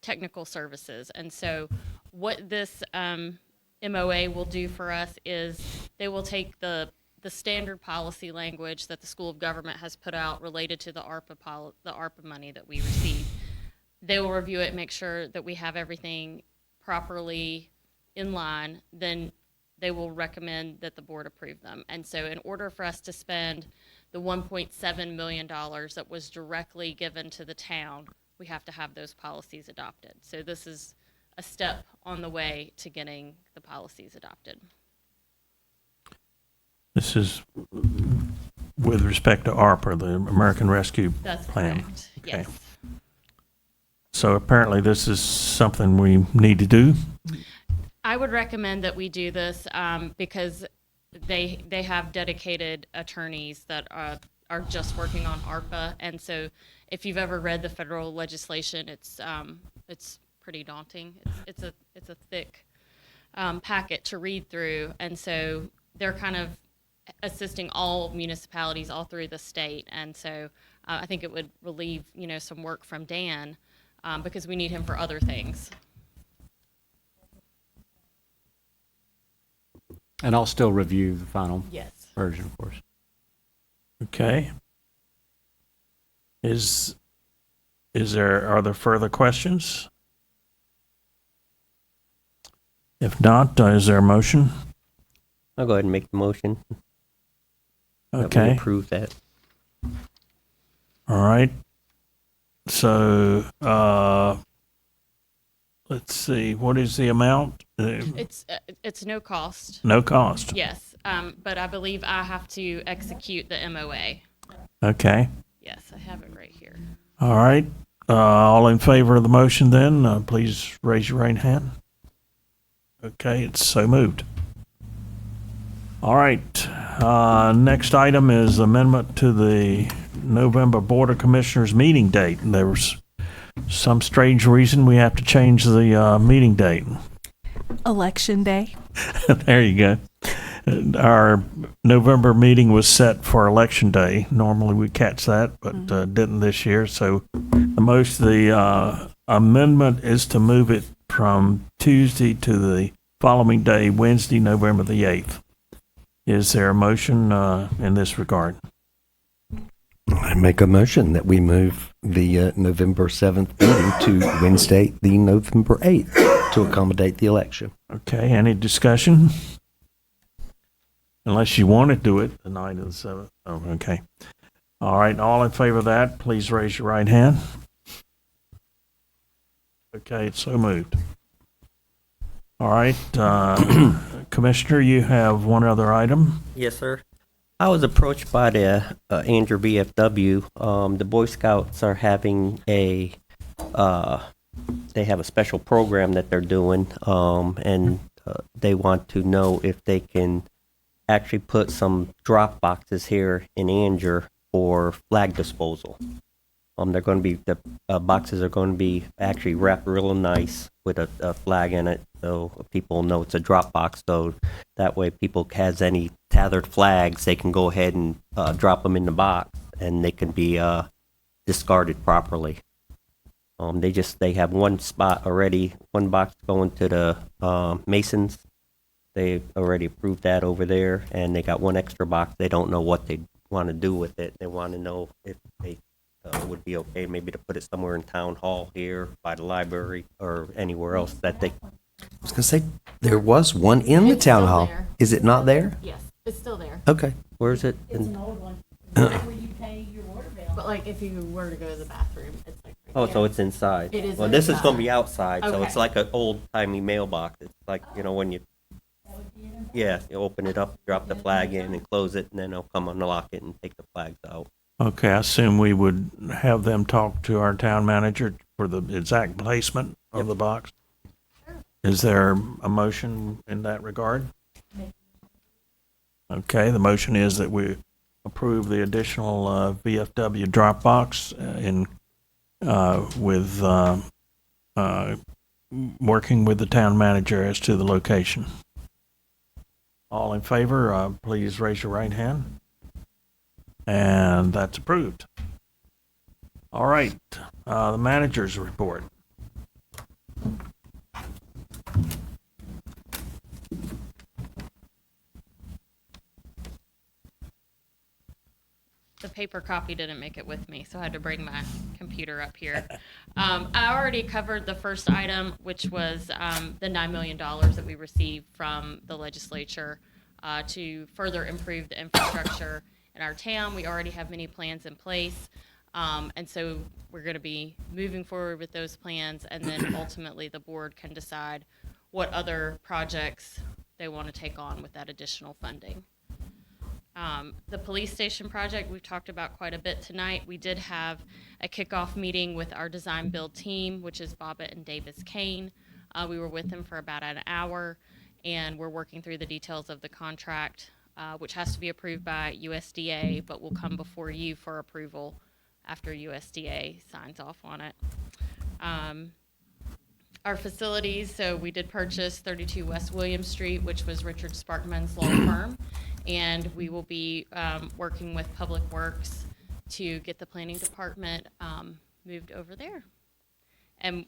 technical services. And so what this MOA will do for us is they will take the standard policy language that the School of Government has put out related to the ARPA money that we receive. They will review it, make sure that we have everything properly in line, then they will recommend that the board approve them. And so in order for us to spend the $1.7 million that was directly given to the town, we have to have those policies adopted. So this is a step on the way to getting the policies adopted. This is with respect to ARPA, the American Rescue That's Plan. correct. Okay. Yes. So apparently this is something we need to do. I would recommend that we do this because they have dedicated attorneys that are just working on ARPA, and so if you've ever read the federal legislation, it's pretty daunting. It's a thick packet to read through, and so they're kind of assisting all municipalities all through the state, and so I think it would relieve some work from Dan because we need him for other things. And I'll still review the final Yes. version, of course. Okay. Are there further questions? If not, is there a motion? I'll go ahead and make the motion. That we Okay. approve that. All right. So, let's see, what is the amount? It's no cost. No cost. Yes, but I believe I have to execute the MOA. Okay. Yes, I have it right here. All right. All in favor of the motion then, please raise your right hand. Okay, it's so moved. All right. Next item is amendment to the November Board of Commissioners meeting date. There was some strange reason we have to change the meeting date. Election day. There you go. Our November meeting was set for Election Day. Normally we catch that, but didn't this year. So the amendment is to move it from Tuesday to the following day, Wednesday, November the 8th. Is there a motion in this regard? I make a motion that we move the November 7th meeting to Wednesday, the November 8th, to accommodate the election. Okay, any discussion? Unless you want to do it the night of the 7th. Oh, okay. All right, all in favor of that, please raise your right hand. Okay, it's so moved. All right, Commissioner, you have one other item. Yes, sir. I was approached by the Andrew BFW. The Boy Scouts are having they have a special program that they're doing, and they want to know if they can actually put some drop boxes here in Anger for flag disposal. They're going to be, the boxes are going to be actually wrapped real nice with a flag in it, so people know it's a drop box. So that way, people has any tethered flags, they can go ahead and drop them in the box, and they can be discarded properly. They have one spot already, one box going to the Masons. They already approved that over there, and they got one extra box. They don't know what they want to do with it. They want to know if they would be okay maybe to put it somewhere in town hall here by the library or anywhere else that they. I was going to say, there was one in the It's town still hall. there. Is it not there? Yes, it's still there. Okay. Where is it? It's an old one. It's where you pay your water bill. But like if you were to go to the bathroom, it's like right Oh, there. so it's inside. It is Well, this is inside. going to be outside, so it's Okay. like an old timey mailbox. It's like, when you, yeah, you open it up, drop the flag in and close it, and then they'll come unlock it and take the flags out. Okay, I assume we would have them talk to our town manager for the exact placement of the box. Is there a motion in that regard? Okay, the motion is that we approve the additional VFW drop box with working with the town manager as to the location. All in favor, please raise your right hand. And that's approved. All right, the manager's report. The paper copy didn't make it with me, so I had to bring my computer up here. I already covered the first item, which was the $9 million that we received from the legislature to further improve the infrastructure in our town. We already have many plans in place, and so we're going to be moving forward with those plans, and then ultimately the board can decide what other projects they want to take on with that additional funding. The police station project we've talked about quite a bit tonight. We did have a kickoff meeting with our design build team, which is Bobbitt and Davis Kane. We were with them for about an hour, and we're working through the details of the contract, which has to be approved by USDA, but will come before you for approval after USDA signs off on it. Our facilities, so we did purchase 32 West William Street, which was Richard Sparkman's law firm, and we will be working with Public Works to get the planning department moved over there. And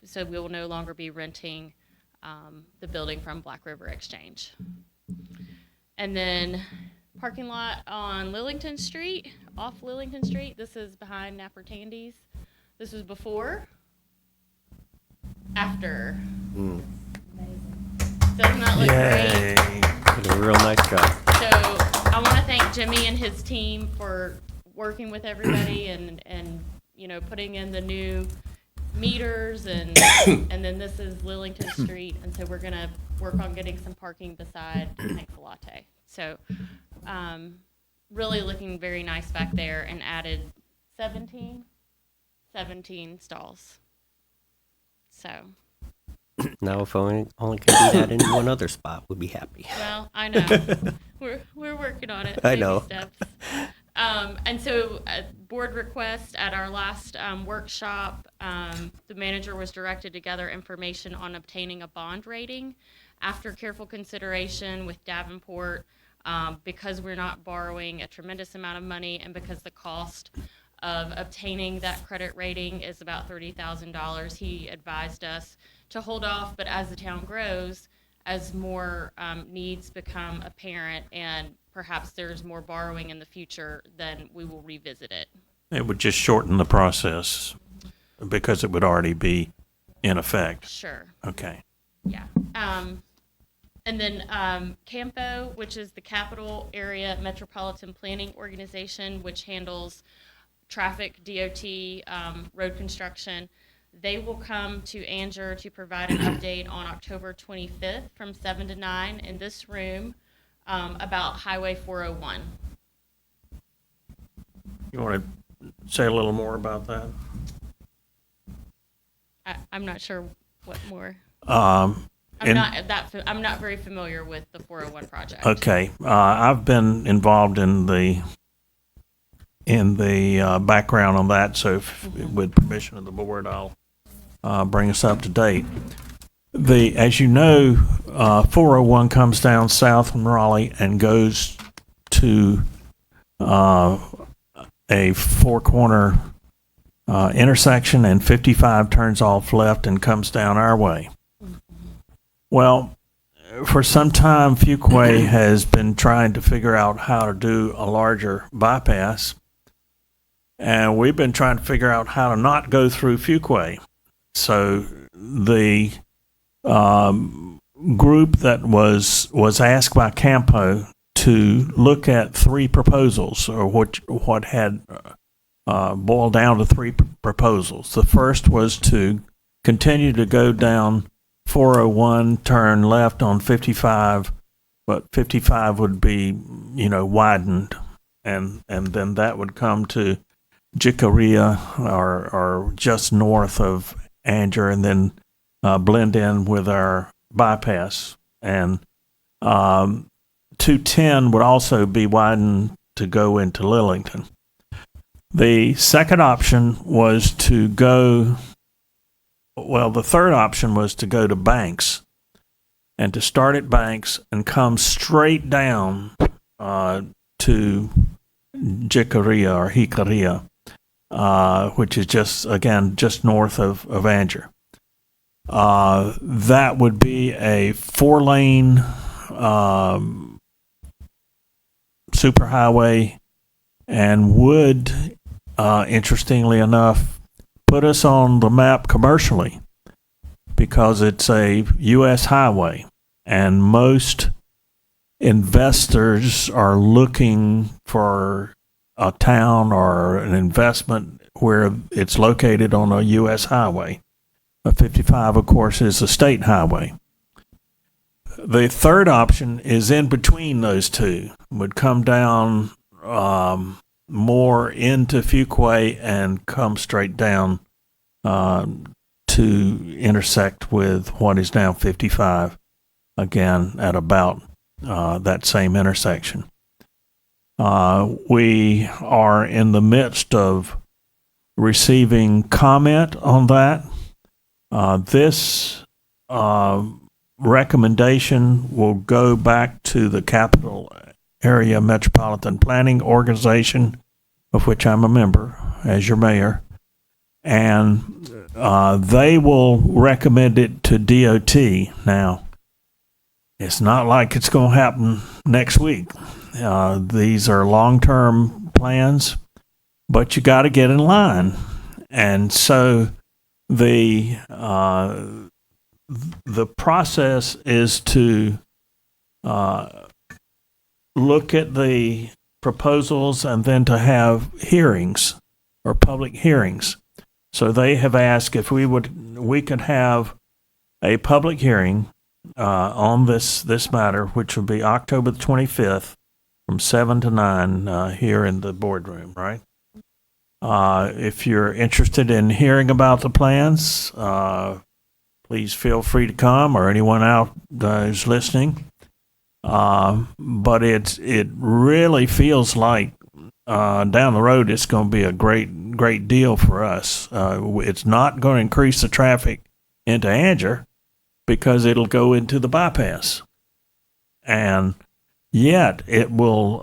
so we will no longer be renting the building from Black River Exchange. And then parking lot on Lillington Street, off Lillington Street. This is behind Napper Tandy's. This was before. After. Does not look great. Did a real nice job. So I want to thank Jimmy and his team for working with everybody and putting in the new meters and then this is Lillington Street, and so we're gonna work on getting some parking beside Thanks a Latte. So really looking very nice back there, and added 17 stalls. So, Now, if I only can do that in one other spot, we'd be happy. well, I know. We're working on it. I Baby know. Steps. And so, board request at our last workshop, the manager was directed to gather information on obtaining a bond rating. After careful consideration with Davenport, because we're not borrowing a tremendous amount of money, and because the cost of obtaining that credit rating is about $30,000, he advised us to hold off, but as the town grows, as more needs become apparent and perhaps there's more borrowing in the future, then we will revisit it. It would just shorten the process because it would already be in effect. Sure. Okay. Yeah. And then CAMPO, which is the Capital Area Metropolitan Planning Organization, which handles traffic, DOT, road construction. They will come to Anger to provide an update on October 25th from 7 to 9 in this room about Highway 401. You want to say a little more about that? I'm not sure what more. Um, I'm not very familiar with the 401 project. Okay. I've been involved in the in the background on that. So, with permission of the board, I'll bring us up to date. As you know, 401 comes down south from Raleigh and goes to a four-corner intersection, and 55 turns off left and comes down our way. Well, for some time, Fuquay has been trying to figure out how to do a larger bypass, and we've been trying to figure out how to not go through Fuquay. So the group that was asked by Campo to look at three proposals, or what had boiled down to three proposals. The first was to continue to go down 401, turn left on 55, but 55 would be, widened, and then that would come to Jicarilla, or just north of Anger, and then blend in with our bypass. And 210 would also be widened to go into Lillington. The second option was to go, the third option was to go to Banks, and to start at Banks and come straight down to Jicarilla or Jicarilla, which is just north of Anger. That would be a 4-lane superhighway, and would, interestingly enough, put us on the map commercially, because it's a U.S. highway, and most investors are looking for a town or an investment where it's located on a U.S. highway. 55, of course, is a state highway. The third option is in between those two, would come down more into Fuquay and come straight down to intersect with what is now 55, again at about that same intersection. We are in the midst of receiving comment on that. This recommendation will go back to the Capital Area Metropolitan Planning Organization, of which I'm a member as your mayor, and they will recommend it to DOT. Now, it's not like it's going to happen next week. These are long-term plans, but you got to get in line. And so the process is to look at the proposals and then to have hearings or public hearings. So they have asked if we could have a public hearing on this matter, which would be October the 25th from 7 to 9 here in the boardroom, right? If you're interested in hearing about the plans, please feel free to come, or anyone out who's listening. But it really feels like down the road it's going to be a great deal for us. It's not going to increase the traffic into Anger because it'll go into the bypass, and yet it will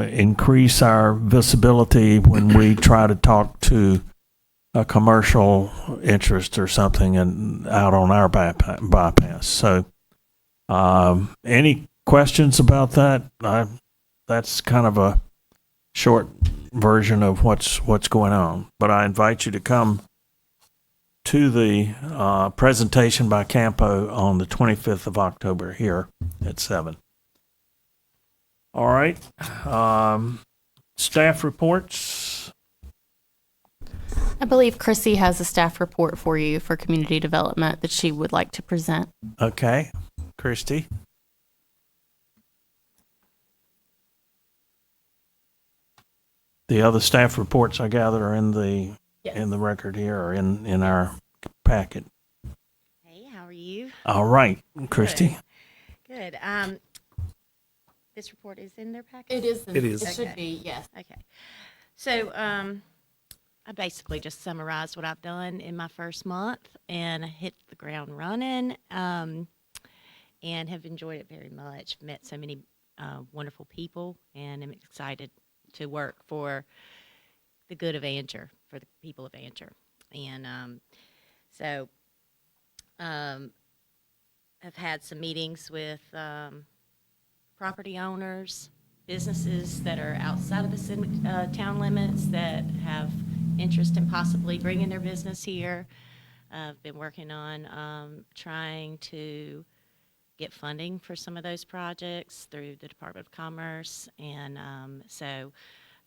increase our visibility when we try to talk to a commercial interest or something and out on our bypass. So any questions about that? That's kind of a short version of what's going on, but I invite you to come to the presentation by Campo on the 25th of October here at 7. All right. Staff reports. I believe Chrissy has a staff report for you for community development that she would like to present. Okay. Christy. The other staff reports, I gather, are in the record here, or in our packet. Hey, how are you? All right, Christy. Good. This report is in their packet? It is. It is. It should be, yes. Okay. So I basically just summarized what I've done in my first month, and I hit the ground running, and have enjoyed it very much. Met so many wonderful people, and I'm excited to work for the good of Anger, for the people of Anger. And I've had some meetings with property owners, businesses that are outside of the town limits that have interest in possibly bringing their business here. I've been working on trying to get funding for some of those projects through the Department of Commerce, and so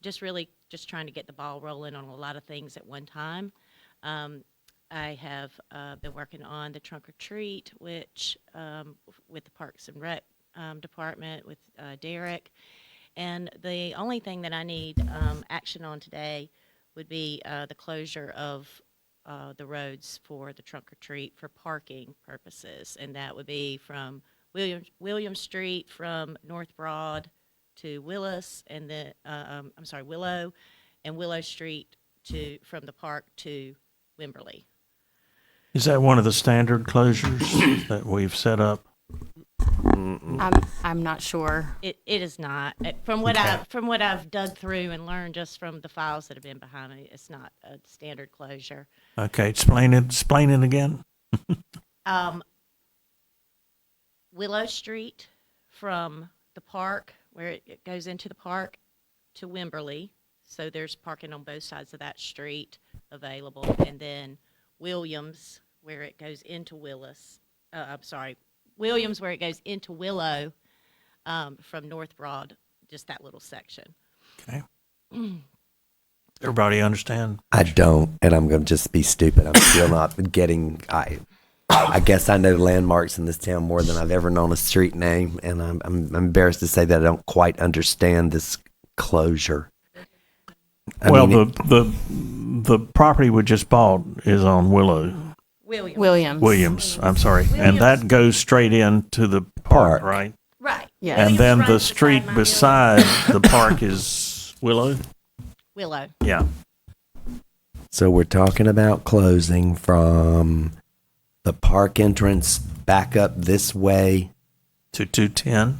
just trying to get the ball rolling on a lot of things at one time. I have been working on the trunk or treat, which with the Parks and Rec department with Derek, and the only thing that I need action on today would be the closure of the roads for the trunk or treat for parking purposes, and that would be from William Street from North Broad to Willis, and the Willow, and Willow Street from the park to Wimberley. Is that one of the standard closures that we've set up? I'm not sure. It is not. From what I've dug through and learned just from the files that have been behind me, it's not a standard closure. Okay, explain it again. Willow Street from the park, where it goes into the park, to Wimberley. So there's parking on both sides of that street available. And then Williams, where it goes into Willis. Williams, where it goes into Willow from North Broad, just that little section. Okay. Everybody understand? I don't, and I'm going to just be stupid. I'm still not getting. I guess I know landmarks in this town more than I've ever known a street name, and I'm embarrassed to say that I don't quite understand this closure. The property we just bought is on Williams. I'm sorry, and that goes straight into the park, right? Right. Yeah. And then the street beside the park is Willow. Yeah. So we're talking about closing from the park entrance back up this way to 210.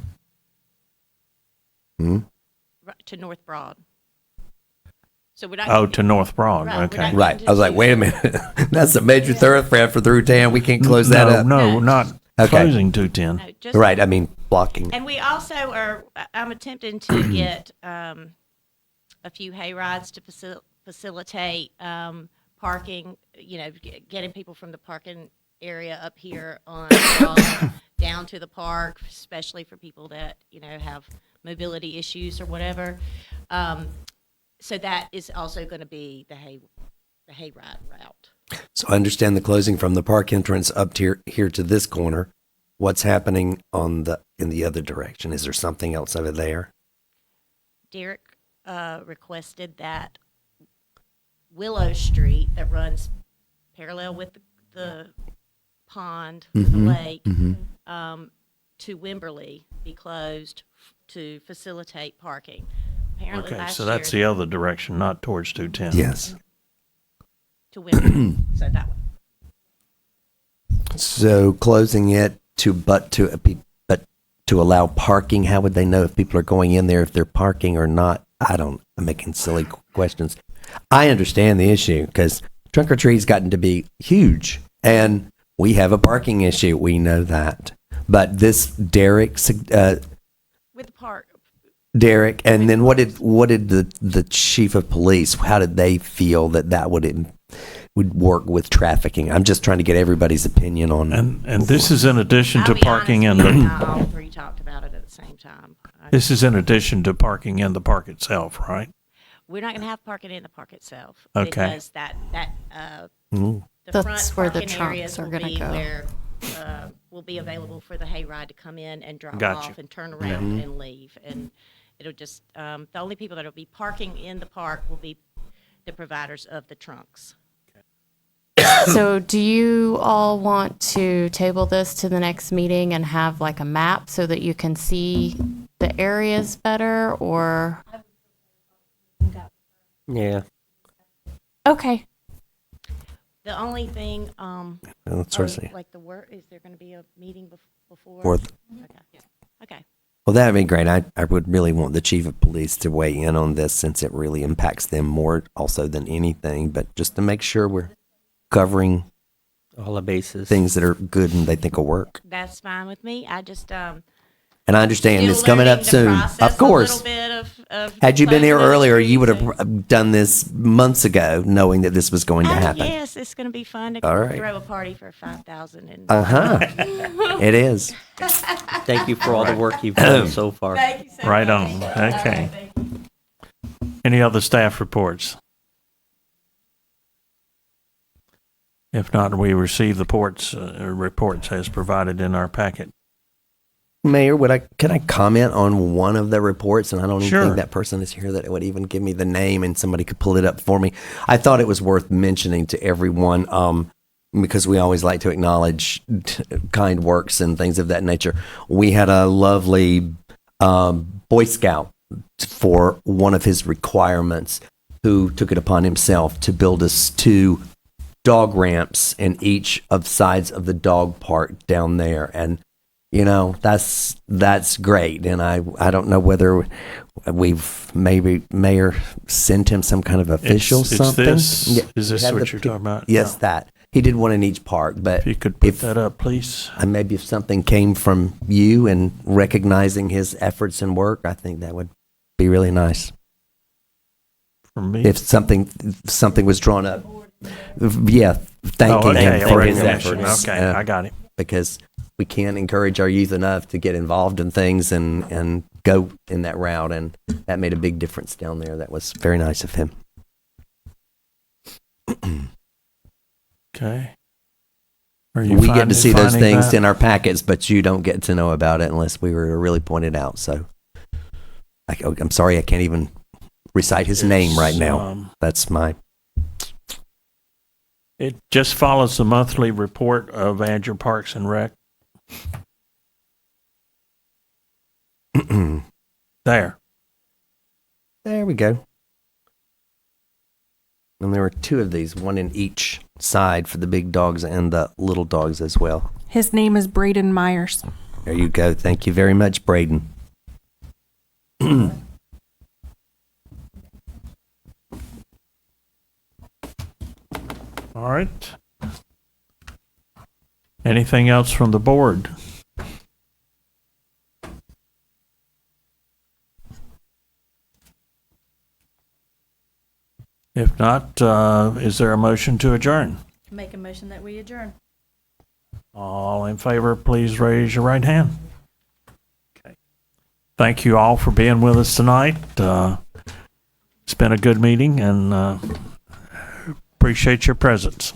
To North Broad. So we're not to North Broad. Right, okay. Right. I was like, wait a minute. That's a major thoroughfare for through town. We can't close that up. No, not Okay. closing 210. No, just, Right. I mean, blocking. And we also I'm attempting to get a few hay rides to facilitate parking, getting people from the parking area up here on down to the park, especially for people that, have mobility issues or whatever. So that is also going to be the hay ride route. So I understand the closing from the park entrance up to here to this corner. What's happening in the other direction? Is there something else over there? Derek requested that Willow Street that runs parallel with the pond, the lake, to Wimberley be closed to facilitate parking. Apparently Okay, so that's the other direction, not towards 210. Yes. To Wimberley. So that one. So closing it to allow parking. How would they know if people are going in there if they're parking or not? I'm making silly questions. I understand the issue because trunk or treat's gotten to be huge, and we have a parking issue. We know that, but this Derek With the park. Derek, and then what did the chief of police? How did they feel that would work with trafficking? I'm just trying to get everybody's opinion on. And this is in addition to I'll be parking in honest with you, the. all three talked about it at the same time. This is in addition to parking in the park itself, right? We're not going to have parking in the park itself. Okay. Because the That's front where the parking trunks areas are will going to be go. where will be available for the hayride to come in and drop Gotcha. off and turn around and leave. And it'll just the only people that will be parking in the park will be the providers of the trunks. So do you all want to table this to the next meeting and have like a map so that you can see the areas better, or? Yeah. Okay. The only thing, Let's sort of see. like the work, is there going to be a meeting before? Or Okay. Okay. Well, that'd be great. I would really want the chief of police to weigh in on this since it really impacts them more also than anything, but just to make sure we're covering All the bases. things that are good and they think will work. That's fine with me. I just, And I understand still it's coming learning up the soon. process Of course. A little bit of Had you been here closing those earlier, you would streets have done this months ago knowing that this was going to happen. Yes, it's going to be fun to All right. throw a party for 5,000. And It is. Thank you for all the work you've done so far. Thank you so Right much. on. Okay. Any other staff reports? If not, we receive the reports as provided in our packet. Mayor, can I comment on one of the reports? And I don't even Sure. think that person is here that would even give me the name and somebody could pull it up for me. I thought it was worth mentioning to everyone because we always like to acknowledge kind works and things of that nature. We had a lovely Boy Scout for one of his requirements who took it upon himself to build us 2 dog ramps in each of sides of the dog park down there. And you know, that's great. And I don't know whether we've maybe Mayor sent him some kind of official It's something. this? Yeah, Is this we had what the you're talking about? Yes, that. He did one in each park, but If you could put that up, please. maybe if something came from you and recognizing his efforts and work, I think that would be really nice. From me? If something was drawn up. Yeah, thanking okay. him for his Recognition. efforts. Okay, I got it. Because we can't encourage our youth enough to get involved in things and go in that route. And that made a big difference down there. That was very nice of him. Okay. We get to see those finding things that? in our packets, but you don't get to know about it unless we were really pointed out. So I'm sorry, I can't even recite his name right now. That's my... It just follows the monthly report of Andrew Parks and Rec. There. There we go. And there were 2 of these, one in each side for the big dogs and the little dogs as well. His name is Braden Myers. There you go. Thank you very much, Braden. All right. Anything else from the board? If not, is there a motion to adjourn? Make a motion that we adjourn. All in favor, please raise your right hand. Okay. Thank you all for being with us tonight. It's been a good meeting and appreciate your presence.